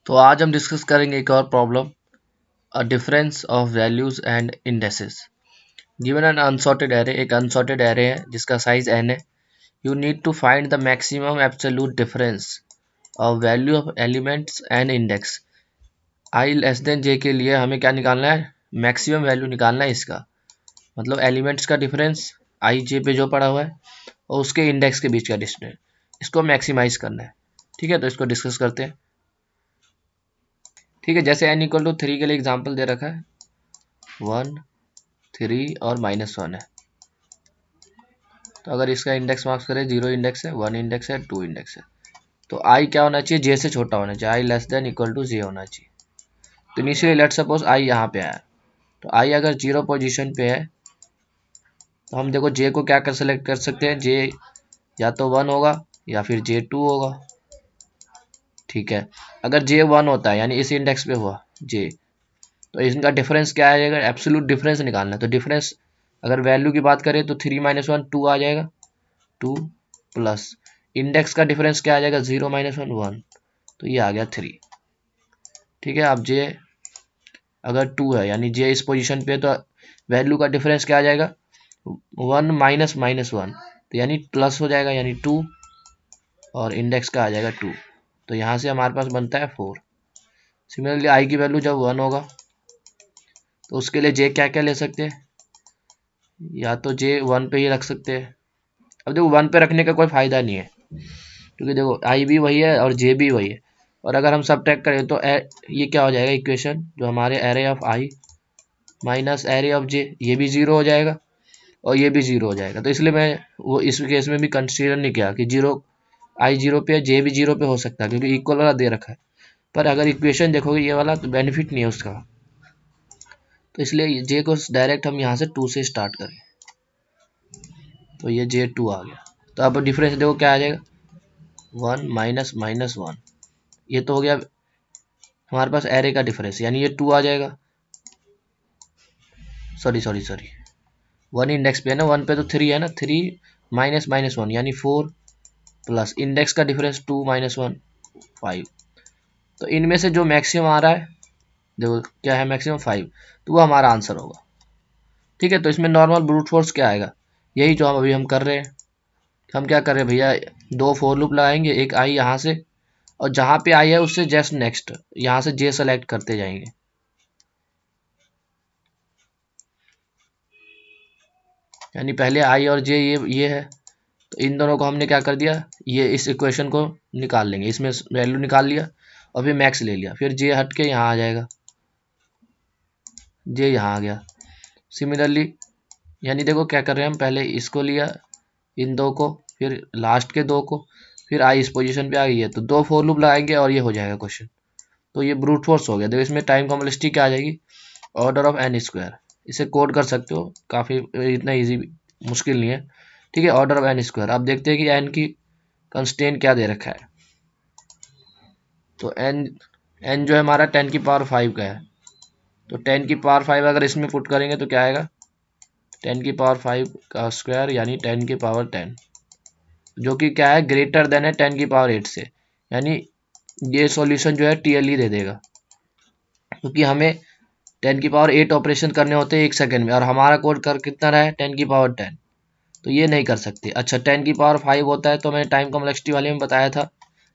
तो आज हम डिस्कस करेंगे एक और problem, a difference of values and indexes. Given an unsorted array, एक अनसॉर्टेड एरे है जिसका साइज n है। You need to find the maximum absolute difference of value of elements and index. i less than j के लिए हमें क्या निकालना है? मैक्सिमम वैल्यू निकालना है इसका, मतलब एलिमेंट्स का डिफरेंस i j पे जो पड़ा हुआ है और उसके इंडेक्स के बीच का डिस्टेंस, इसको मैक्सिमाइज करना है। ठीक है, तो इसको डिस्कस करते हैं। ठीक है, जैसे n इक्वल टू 3 के लिए एग्जाम्पल दे रखा है, 1, 3 और -1 है। तो अगर इसका इंडेक्स मार्क्स करें, 0 इंडेक्स है, 1 इंडेक्स है, 2 इंडेक्स है, तो i क्या होना चाहिए? j से छोटा होना चाहिए, i less than equal to j होना चाहिए। तो इनिशियली लेट सपोज i यहाँ पे आया, तो i अगर 0 पोजीशन पे है तो हम देखो j को क्या कर सेलेक्ट कर सकते हैं, j या तो 1 होगा या फिर j 2 होगा। ठीक है, अगर j 1 होता है यानी इस इंडेक्स पे हुआ j, तो इनका डिफरेंस क्या आ जाएगा? एब्सोल्यूट डिफरेंस निकालना है। तो डिफरेंस अगर वैल्यू की बात करें तो 3 - 1 2 आ जाएगा, 2 प्लस इंडेक्स का डिफरेंस क्या आ जाएगा? 0 - 1 1, तो ये आ गया 3। ठीक है, अब जे अगर 2 है यानी जे इस पोजीशन पे है, तो वैल्यू का डिफरेंस क्या आ जाएगा? 1 माइनस माइनस 1, तो यानी प्लस हो जाएगा, यानी 2, और इंडेक्स का आ जाएगा 2। तो यहाँ से हमारे पास बनता है 4। सिमिलरली आई की वैल्यू जब 1 होगा तो उसके लिए जे क्या क्या ले सकते हैं? या तो जे 1 पे ही रख सकते हैं। अब देखो 1 पे रखने का कोई फायदा नहीं है, क्योंकि देखो आई भी वही है और जे भी वही है, और अगर हम सबट्रैक्ट करें तो ये क्या हो जाएगा? इक्वेशन जो हमारे array of i minus array of j, ये भी 0 हो जाएगा और ये भी 0 हो जाएगा। तो इसलिए मैं वो इस केस में भी कंसीडर नहीं किया कि 0 आई 0 पे है, जे भी 0 पे हो सकता है, क्योंकि इक्वल वाला दे रखा है। पर अगर इक्वेशन देखोगे ये वाला, तो बेनिफिट नहीं है उसका, तो इसलिए जे को डायरेक्ट हम यहाँ से 2 से स्टार्ट करें, तो ये जे 2 आ गया। तो अब डिफरेंस देखो क्या आ जाएगा? 1 माइनस माइनस 1, ये तो हो गया हमारे पास एरे का डिफरेंस, यानी ये 2 आ जाएगा। सॉरी 1 इंडेक्स पे है ना, 1 पे तो 3 है ना, 3 माइनस माइनस 1 यानी 4 प्लस इंडेक्स का डिफरेंस 2 - 1 5। तो इनमें से जो मैक्सिमम आ रहा है, देखो क्या है मैक्सिमम 5, तो वो हमारा आंसर होगा। ठीक है, तो इसमें नॉर्मल ब्रूट फोर्स क्या आएगा? यही जो हम अभी कर रहे हैं। हम क्या कर रहे हैं भैया, 2 फोर लूप लगाएंगे, एक आई यहाँ से, और जहाँ पे आई है उससे जस्ट नेक्स्ट यहाँ से जे सेलेक्ट करते जाएंगे। यानी पहले आई और जे ये है, तो इन दोनों को हमने क्या कर दिया, ये इस इक्वेशन को निकाल लेंगे, इसमें वैल्यू निकाल लिया और फिर मैक्स ले लिया, फिर जे हट के यहाँ आ जाएगा, जे यहाँ आ गया। सिमिलरली यानी देखो क्या कर रहे हैं हम, पहले इसको लिया इन दो को, फिर लास्ट के दो को, फिर आई इस पोजीशन पे आ गई है, तो 2 फोर लूप लगाएंगे और ये हो जाएगा क्वेश्चन। तो ये ब्रूट फोर्स हो गया। देखो इसमें टाइम कॉम्प्लेक्सिटी क्या आ जाएगी? Order of n square. इसे कोड कर सकते हो, काफ़ी इतना इजी मुश्किल नहीं है। ठीक है, ऑर्डर ऑफ एन स्क्वायर। अब देखते हैं कि एन की कंस्टेंट क्या दे रखा है। तो एन जो है हमारा 10 की पावर 5 का है, तो 10 की पावर 5 अगर इसमें पुट करेंगे तो क्या आएगा? 10 की पावर 5 का स्क्वायर यानी 10 की पावर 10, जो कि क्या है? ग्रेटर देन है 10 की पावर 8 से, यानी ये सॉल्यूशन जो है टीएलई दे देगा, क्योंकि हमें 10 की पावर 8 ऑपरेशन करने होते हैं 1 सेकंड में, और हमारा कोड कर कितना रहा है? 10 की पावर 10, तो ये नहीं कर सकते। अच्छा 10 की पावर 5 होता है, तो मैंने टाइम कॉम्प्लेक्सिटी वाले में बताया था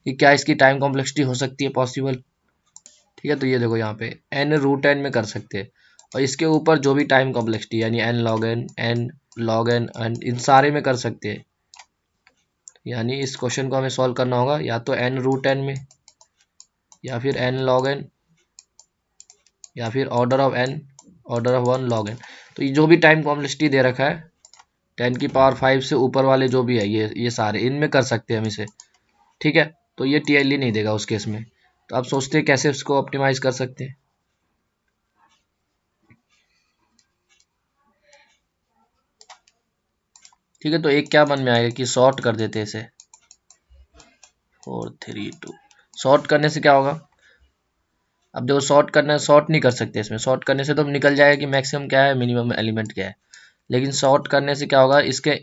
कि क्या इसकी टाइम कॉम्प्लेक्सिटी हो सकती है पॉसिबल। ठीक है, तो ये देखो यहाँ पे n रूट n में कर सकते हैं, और इसके ऊपर जो भी टाइम कॉम्प्लेक्सिटी यानी n log n and in सारे में कर सकते हैं। यानी इस क्वेश्चन को हमें सॉल्व करना होगा या तो n रूट n में, या फिर n log n, या फिर order of order of 1 log n। तो ये जो भी टाइम कॉम्प्लेक्सिटी दे रखा है 10 की पावर 5 से ऊपर वाले जो भी है, ये सारे इनमें कर सकते हैं हम इसे। ठीक है, तो ये टीएलई नहीं देगा उस केस में। तो आप सोचते हैं कैसे उसको ऑप्टिमाइज कर सकते हैं। ठीक है, तो एक क्या मन में आएगा कि शॉर्ट कर देते हैं इसे, 4 3 2। शॉर्ट करने से क्या होगा? अब देखो शॉर्ट करना, शॉर्ट नहीं कर सकते इसमें, शॉर्ट करने से तो निकल जाएगा कि मैक्सिमम क्या है, मिनिमम एलिमेंट क्या है। लेकिन शॉर्ट करने से क्या होगा, इसके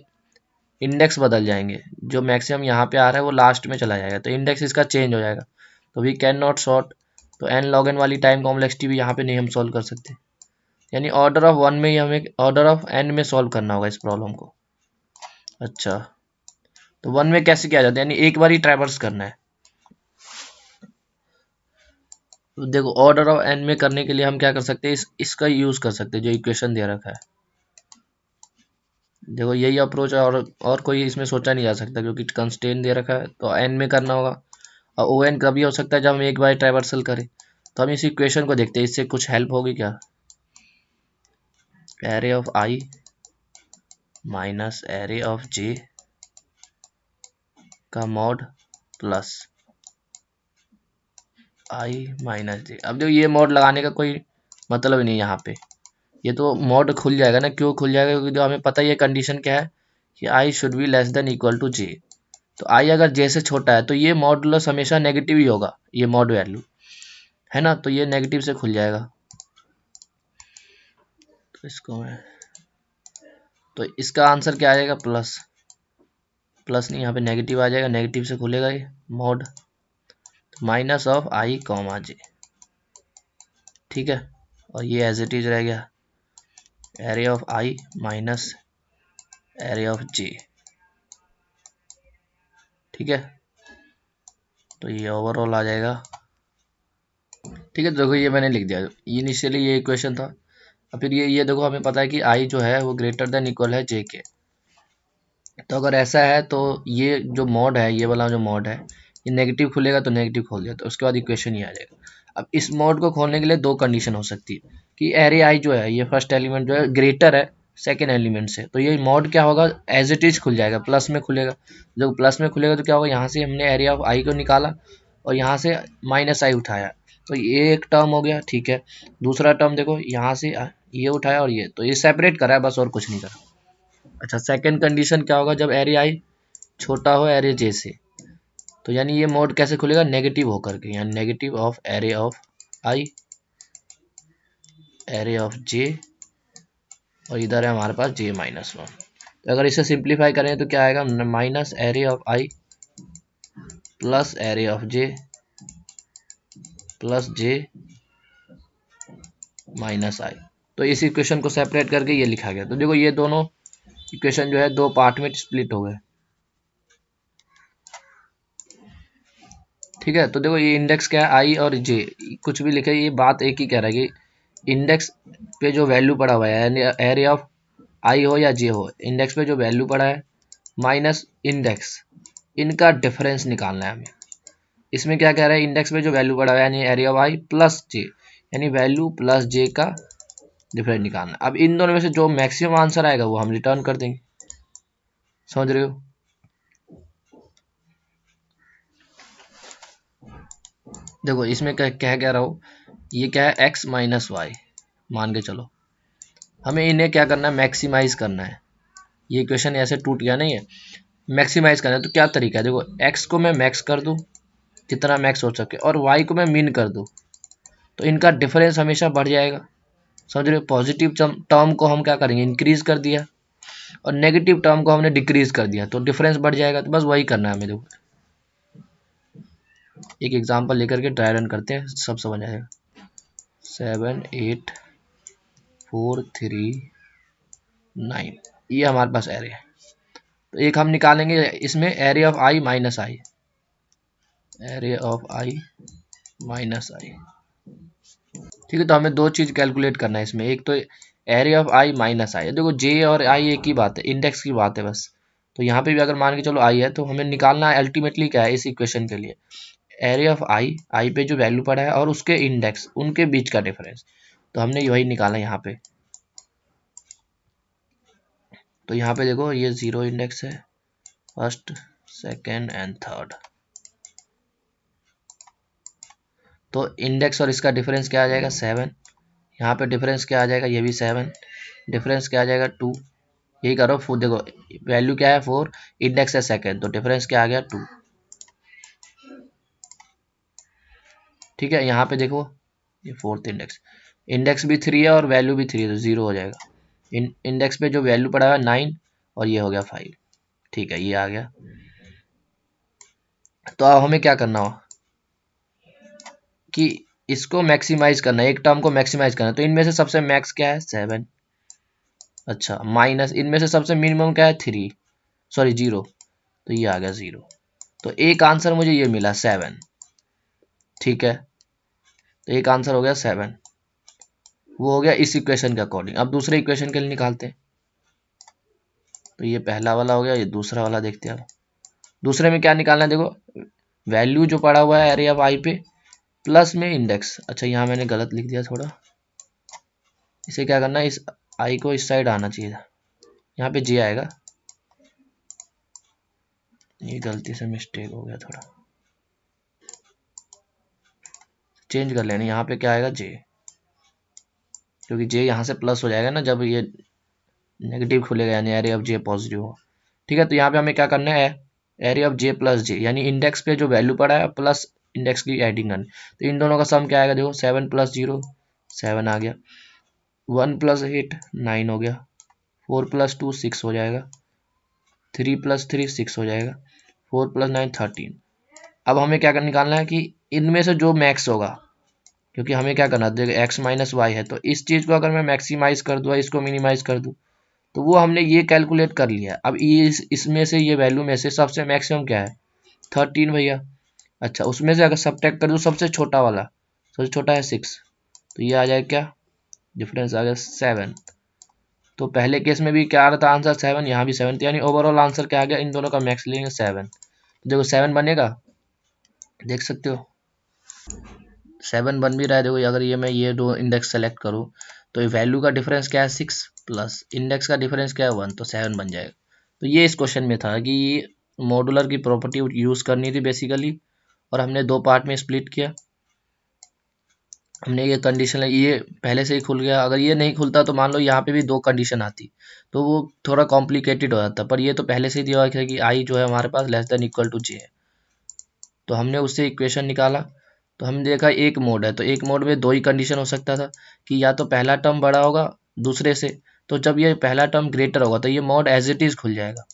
इंडेक्स बदल जाएंगे, जो मैक्सिमम यहाँ पे आ रहा है वो लास्ट में चला जाएगा, तो इंडेक्स इसका चेंज हो जाएगा। तो वी कैन नॉट शॉर्ट तो एन लॉग एन वाली टाइम कॉम्प्लेक्सिटी भी यहाँ पे नहीं हम सॉल्व कर सकते, यानी ऑर्डर ऑफ 1 में ही हमें ऑर्डर ऑफ एन में सॉल्व करना होगा इस प्रॉब्लम को। अच्छा, तो 1 में कैसे किया जाता है, यानी एक बार ही ट्रैवर्स करना है। तो देखो ऑर्डर ऑफ एन में करने के लिए हम क्या कर सकते हैं, इसका यूज कर सकते हैं जो इक्वेशन दे रखा है। देखो यही अप्रोच है, और कोई इसमें सोचा नहीं जा सकता क्योंकि कंस्ट्रेंट दे रखा है, तो एन में करना होगा। और ओ एन कभी हो सकता है जब हम एक बार ट्रैवर्सल करें। तो हम इस इक्वेशन को देखते हैं, इससे कुछ हेल्प होगी क्या। Array of i minus array of j का mod plus i minus j. अब देखो ये मॉड लगाने का कोई मतलब नहीं यहाँ पे, ये तो मॉड खुल जाएगा ना। क्यों खुल जाएगा, क्योंकि तो हमें पता ही है कंडीशन क्या है कि i should be less than equal to j. तो आई अगर जे से छोटा है तो ये मॉडुलस हमेशा नेगेटिव ही होगा, ये मॉड वैल्यू है ना, तो ये नेगेटिव से खुल जाएगा। तो इसको मैं, तो इसका आंसर क्या आ जाएगा, प्लस। प्लस नहीं, यहाँ पे नेगेटिव आ जाएगा, नेगेटिव से खुलेगा ये mod minus of i comma j. ठीक है, और ये एज इट इज रह गया array of i minus array of j. ठीक है, तो ये ओवरऑल आ जाएगा। ठीक है, देखो ये मैंने लिख दिया, ये इनिशियली ये इक्वेशन था। अब फिर ये देखो हमें पता है कि आई जो है वो ग्रेटर देन इक्वल है जे के। तो अगर ऐसा है तो ये जो मॉड है, ये वाला जो मॉड है, ये नेगेटिव खुलेगा तो नेगेटिव खोल दिया, तो उसके बाद इक्वेशन ही आ जाएगा। अब इस मॉड को खोलने के लिए दो कंडीशन हो सकती है कि एरे आई जो है, ये फर्स्ट एलिमेंट जो है ग्रेटर है सेकेंड एलिमेंट से, तो ये मॉड क्या होगा, एज इट इज खुल जाएगा, प्लस में खुलेगा। जब प्लस में खुलेगा तो क्या होगा, यहाँ से हमने एरिया ऑफ आई को निकाला और यहाँ से माइनस आई उठाया, तो ये एक टर्म हो गया। ठीक है, दूसरा टर्म देखो यहाँ से ये उठाया और ये, तो ये सेपरेट करा है बस, और कुछ नहीं करा। अच्छा, सेकंड कंडीशन क्या होगा, जब एरे आई छोटा हो एरे जे से, तो यानी ये मोड कैसे खुलेगा, नेगेटिव होकर के, यानी negative of array of i array of j, और इधर है हमारे पास जे माइनस वन। तो अगर इसे सिंप्लीफाई करें तो क्या आएगा, minus array of i plus array of j plus j minus i. तो इस इक्वेशन को सेपरेट करके ये लिखा गया। तो देखो ये दोनों इक्वेशन जो है दो पार्ट में स्प्लिट हो गए। ठीक है, तो देखो ये इंडेक्स क्या है, आई और जे, कुछ भी लिखे ये बात एक ही कह रहा है कि इंडेक्स पे जो वैल्यू पड़ा हुआ है, यानी एरे ऑफ आई हो या जे हो, इंडेक्स पे जो वैल्यू पड़ा है माइनस इंडेक्स, इनका डिफरेंस निकालना है हमें। इसमें क्या कह रहा है, इंडेक्स पे जो वैल्यू पड़ा हुआ है यानी एरे ऑफ आई प्लस जे, यानी वैल्यू प्लस जे का डिफरेंस निकालना। अब इन दोनों में से जो मैक्सिमम आंसर आएगा वो हम रिटर्न कर देंगे। समझ रहे हो। देखो इसमें कह रहा हूँ, ये क्या है, एक्स माइनस वाई मान के चलो, हमें इन्हें क्या करना है, मैक्सिमाइज करना है। ये इक्वेशन ऐसे टूट गया नहीं है, मैक्सिमाइज करना है। तो क्या तरीका है, देखो एक्स को मैं मैक्स कर दूं जितना मैक्स हो सके, और वाई को मैं मिन कर दूं, तो इनका डिफरेंस हमेशा बढ़ जाएगा। समझ रहे हो, पॉजिटिव टर्म को हम क्या करेंगे, इंक्रीज कर दिया, और नेगेटिव टर्म को हमने डिक्रीज कर दिया, तो डिफरेंस बढ़ जाएगा। तो बस वही करना है हमें। देखो एक एग्जांपल लेकर के ड्राई रन करते हैं, सब समझ आएगा। 7 8 4 3 9, ये हमारे पास एरे है। तो एक हम निकालेंगे इसमें array of i minus i, array of i minus i. ठीक है, तो हमें दो चीज कैलकुलेट करना है इसमें, एक तो एरे ऑफ आई माइनस आई। देखो जे और आई एक ही बात है, इंडेक्स की बात है बस। तो यहाँ पे भी अगर मान के चलो आई है, तो हमें निकालना है अल्टीमेटली क्या है इस इक्वेशन के लिए, एरे ऑफ आई, आई पे जो वैल्यू पड़ा है और उसके इंडेक्स, उनके बीच का डिफरेंस। तो हमने वही निकाला यहाँ पे। तो यहाँ पे देखो ये 0 इंडेक्स है, फर्स्ट सेकेंड एंड थर्ड, तो इंडेक्स और इसका डिफरेंस क्या आ जाएगा, 7। यहाँ पे डिफरेंस क्या आ जाएगा, ये भी 7, डिफरेंस क्या आ जाएगा 2। यही करो, देखो वैल्यू क्या है 4, इंडेक्स है सेकेंड, तो डिफरेंस क्या आ गया 2। ठीक है, यहाँ पे देखो ये फोर्थ इंडेक्स, इंडेक्स भी 3 है और वैल्यू भी 3 है, तो 0 हो जाएगा। इंडेक्स पे जो वैल्यू पड़ा है 9 और ये हो गया 5। ठीक है, ये आ गया। तो अब हमें क्या करना हो कि इसको मैक्सिमाइज करना है, एक टर्म को मैक्सिमाइज करना है, तो इनमें से सबसे मैक्स क्या है 7। अच्छा माइनस इनमें से सबसे मिनिमम क्या है 3, सॉरी 0, तो ये आ गया 0। तो एक आंसर मुझे ये मिला 7। ठीक है, तो एक आंसर हो गया 7, वो हो गया इस इक्वेशन के अकॉर्डिंग। अब दूसरे इक्वेशन के लिए निकालते हैं। तो ये पहला वाला हो गया, ये दूसरा वाला देखते हैं। अब दूसरे में क्या निकालना है, देखो वैल्यू जो पड़ा हुआ है एरिया ऑफ आई पे प्लस में इंडेक्स। अच्छा यहाँ मैंने गलत लिख दिया थोड़ा, इसे क्या करना है, इस आई को इस साइड आना चाहिए था, यहाँ पे जे आएगा, ये गलती से मिस्टेक हो गया, थोड़ा चेंज कर लेना। यहाँ पे क्या आएगा जे, क्योंकि जे यहाँ से प्लस हो जाएगा ना जब ये नेगेटिव खुलेगा, यानी एरिया ऑफ जे पॉजिटिव हो। ठीक है, तो यहाँ पे हमें क्या करना है, एरिया ऑफ जे प्लस जे, यानी इंडेक्स पे जो वैल्यू पड़ा है प्लस इंडेक्स की एडिंग करनी। तो इन दोनों का सम क्या आएगा, देखो 7 + 0 7 आ गया, 1 + 8 9 हो गया, 4 + 2 6 हो जाएगा, 3 + 3 6 हो जाएगा, 4 + 9 13। अब हमें क्या निकालना है कि इनमें से जो मैक्स होगा, क्योंकि हमें क्या करना है, देखो एक्स माइनस वाई है, तो इस चीज़ को अगर मैं मैक्सिमाइज कर दूँ, इसको मिनिमाइज कर दूँ, तो वो हमने ये कैलकुलेट कर लिया है। अब ये इसमें से ये वैल्यू में से सबसे मैक्सिमम क्या है 13 भैया। अच्छा उसमें से अगर सब्ट्रैक्ट कर दूँ सबसे छोटा वाला, सबसे छोटा है 6, तो ये आ जाएगा क्या, डिफरेंस आ गया 7। तो पहले केस में भी क्या आ रहा था आंसर 7, यहाँ भी 7, यानी ओवरऑल आंसर क्या आ गया, इन दोनों का मैक्स लेंगे 7। तो देखो 7 बनेगा, देख सकते हो 7 बन भी रहा है। देखो अगर ये मैं दो इंडेक्स सेलेक्ट करूँ, तो वैल्यू का डिफरेंस क्या है 6 प्लस इंडेक्स का डिफरेंस क्या है 1, तो 7 बन जाएगा। तो ये इस क्वेश्चन में था कि मॉडुलर की प्रॉपर्टी यूज़ करनी थी बेसिकली, और हमने दो पार्ट में स्प्लिट किया। हमने ये कंडीशन है, ये पहले से ही खुल गया, अगर ये नहीं खुलता तो मान लो यहाँ पे भी दो कंडीशन आती, तो वो थोड़ा कॉम्प्लिकेटेड हो जाता, पर ये तो पहले से ही दिया हुआ है कि आई जो है हमारे पास लेस देन इक्वल टू जे है। तो हमने उससे इक्वेशन निकाला, तो हमने देखा एक मोड है, तो एक मोड में दो ही कंडीशन हो सकता था कि या तो पहला टर्म बड़ा होगा दूसरे से, तो जब ये पहला टर्म ग्रेटर होगा तो ये मोड एज इट इज़ खुल जाएगा।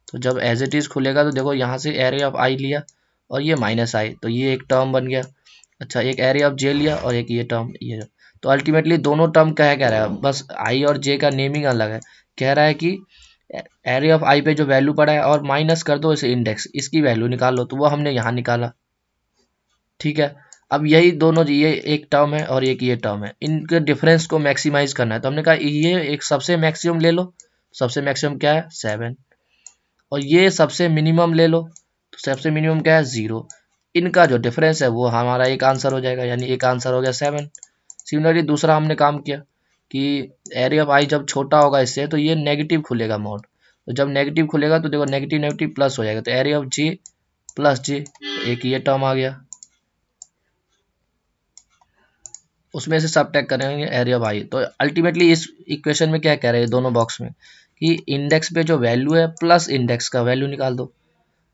तो जब एज इट इज़ खुलेगा तो देखो यहाँ से एरिया ऑफ आई लिया और ये माइनस आई, तो ये एक टर्म बन गया। अच्छा एक एरिया ऑफ जे लिया और एक ये टर्म ये, तो अल्टीमेटली दोनों टर्म कह रहा है, बस आई और जे का नेमिंग अलग है। कह रहा है कि एरिया ऑफ आई पे जो वैल्यू पड़ा है और माइनस कर दो इसे इंडेक्स, इसकी वैल्यू निकाल लो, तो वो हमने यहाँ निकाला। ठीक है, अब यही दोनों, ये एक टर्म है और एक ये टर्म है, इनके डिफरेंस को मैक्सिमाइज करना है। तो हमने कहा ये एक सबसे मैक्सिमम ले लो, सबसे मैक्सिमम क्या है 7, और ये सबसे मिनिमम ले लो, तो सबसे मिनिमम क्या है 0। इनका जो डिफरेंस है वो हमारा एक आंसर हो जाएगा, यानी एक आंसर हो गया 7। सिमिलरली दूसरा हमने काम किया कि एरिया ऑफ आई जब छोटा होगा इससे, तो ये नेगेटिव खुलेगा मोड, तो जब नेगेटिव खुलेगा तो देखो नेगेटिव नेगेटिव प्लस हो जाएगा, तो एरिया ऑफ जे प्लस जे, एक ये टर्म आ गया, उसमें से सब्ट्रैक्ट करेंगे एरिया ऑफ आई। तो अल्टीमेटली इस इक्वेशन में क्या कह रहे हैं दोनों बॉक्स में कि इंडेक्स पे जो वैल्यू है प्लस इंडेक्स का वैल्यू निकाल दो।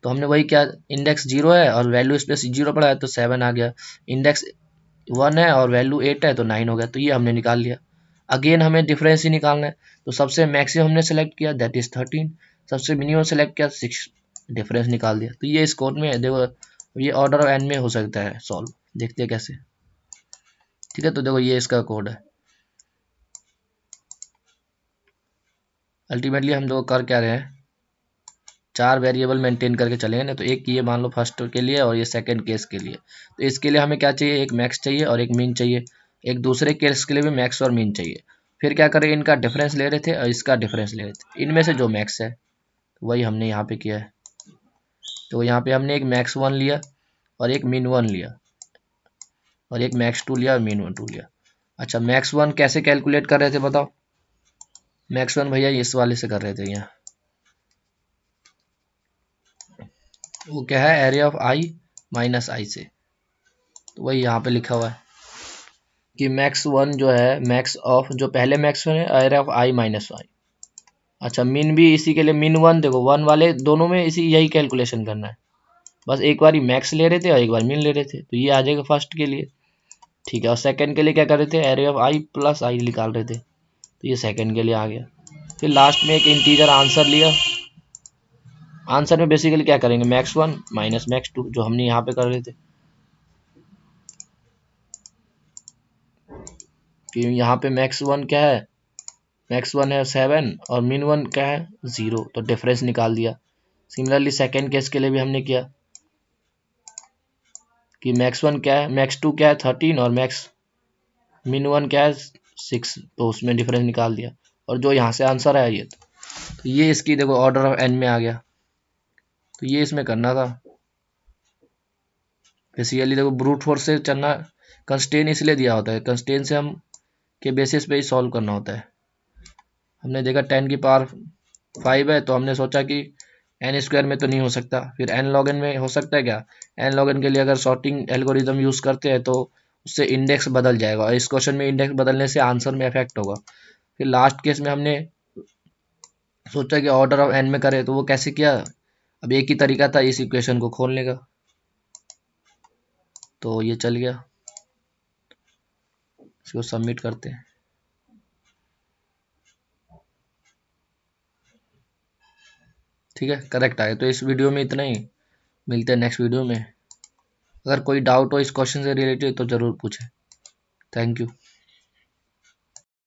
तो हमने वही क्या, इंडेक्स 0 है और वैल्यू इस पे 0 पड़ा है तो 7 आ गया, इंडेक्स 1 है और वैल्यू 8 है तो 9 हो गया, तो ये हमने निकाल लिया। अगेन हमें डिफरेंस ही निकालना है, तो सबसे मैक्सिमम हमने सेलेक्ट किया दैट इज 13, सबसे मिनिमम सेलेक्ट किया 6, डिफरेंस निकाल दिया। तो ये इस कोड में देखो, ये ऑर्डर ऑफ एन में हो सकता है सॉल्व, देखते हैं कैसे। ठीक है, तो देखो ये इसका कोड है। अल्टीमेटली हम लोग कर क्या रहे हैं, 4 वेरिएबल मेंटेन करके चलेंगे ना, तो एक ये मान लो फर्स्ट के लिए और ये सेकंड केस के लिए। तो इसके लिए हमें क्या चाहिए, एक मैक्स चाहिए और एक मीन चाहिए, एक दूसरे केस के लिए भी मैक्स और मीन चाहिए। फिर क्या करें, इनका डिफरेंस ले रहे थे और इसका डिफरेंस ले रहे थे, इनमें से जो मैक्स है वही हमने यहाँ पे किया है। तो यहाँ पे हमने एक मैक्स 1 लिया और एक मीन 1 लिया और एक मैक्स 2 लिया और मीन 2 लिया। अच्छा मैक्स 1 कैसे कैलकुलेट कर रहे थे बताओ, मैक्स 1 भैया इस वाले से कर रहे थे, यहाँ वो क्या है एरिया ऑफ आई माइनस आई से, तो वही यहाँ पे लिखा हुआ है कि मैक्स 1 जो है मैक्स ऑफ जो पहले मैक्स 1 है एरिया ऑफ आई माइनस आई। अच्छा मीन भी इसी के लिए मीन 1, देखो 1 वाले दोनों में इसी यही कैलकुलेशन करना है, बस एक बार ही मैक्स ले रहे थे और एक बार मीन ले रहे थे, तो ये आ जाएगा फर्स्ट के लिए। ठीक है, और सेकंड के लिए क्या कर रहे थे, एरिया ऑफ आई प्लस आई निकाल रहे थे, तो ये सेकंड के लिए आ गया। फिर लास्ट में एक इंटीजर आंसर लिया, आंसर में बेसिकली क्या करेंगे मैक्स 1 माइनस मैक्स 2 जो हमने यहाँ पे कर रहे थे। कि यहाँ पे मैक्स वन क्या है, मैक्स वन है 7 और मिन वन क्या है 0, तो डिफरेंस निकाल दिया। सिमिलरली सेकेंड केस के लिए भी हमने किया कि मैक्स वन क्या है, मैक्स टू क्या है 13 और मैक्स मिन वन क्या है 6, तो उसमें डिफरेंस निकाल दिया। और जो यहाँ से आंसर आया ये, तो ये इसकी देखो ऑर्डर ऑफ एन में आ गया। तो ये इसमें करना था बेसिकली। देखो ब्रूट फोर्स से चलना, कंस्ट्रेन इसलिए दिया होता है, कंस्ट्रेन से हम के बेसिस पे ही सॉल्व करना होता है। हमने देखा 10 की पावर 5 है, तो हमने सोचा कि एन स्क्वायर में तो नहीं हो सकता, फिर एन लॉग एन में हो सकता है क्या। एन लॉग एन के लिए अगर सॉर्टिंग एल्गोरिदम यूज़ करते हैं तो उससे इंडेक्स बदल जाएगा, और इस क्वेश्चन में इंडेक्स बदलने से आंसर में इफेक्ट होगा। फिर लास्ट केस में हमने सोचा कि ऑर्डर ऑफ एन में करें, तो वो कैसे किया। अब एक ही तरीका था इस इक्वेशन को खोलने का, तो ये चल गया। इसको सबमिट करते हैं। ठीक है, करेक्ट आए। तो इस वीडियो में इतना ही, मिलते हैं नेक्स्ट वीडियो में। अगर कोई डाउट हो इस क्वेश्चन से रिलेटेड तो ज़रूर पूछें। Thank you.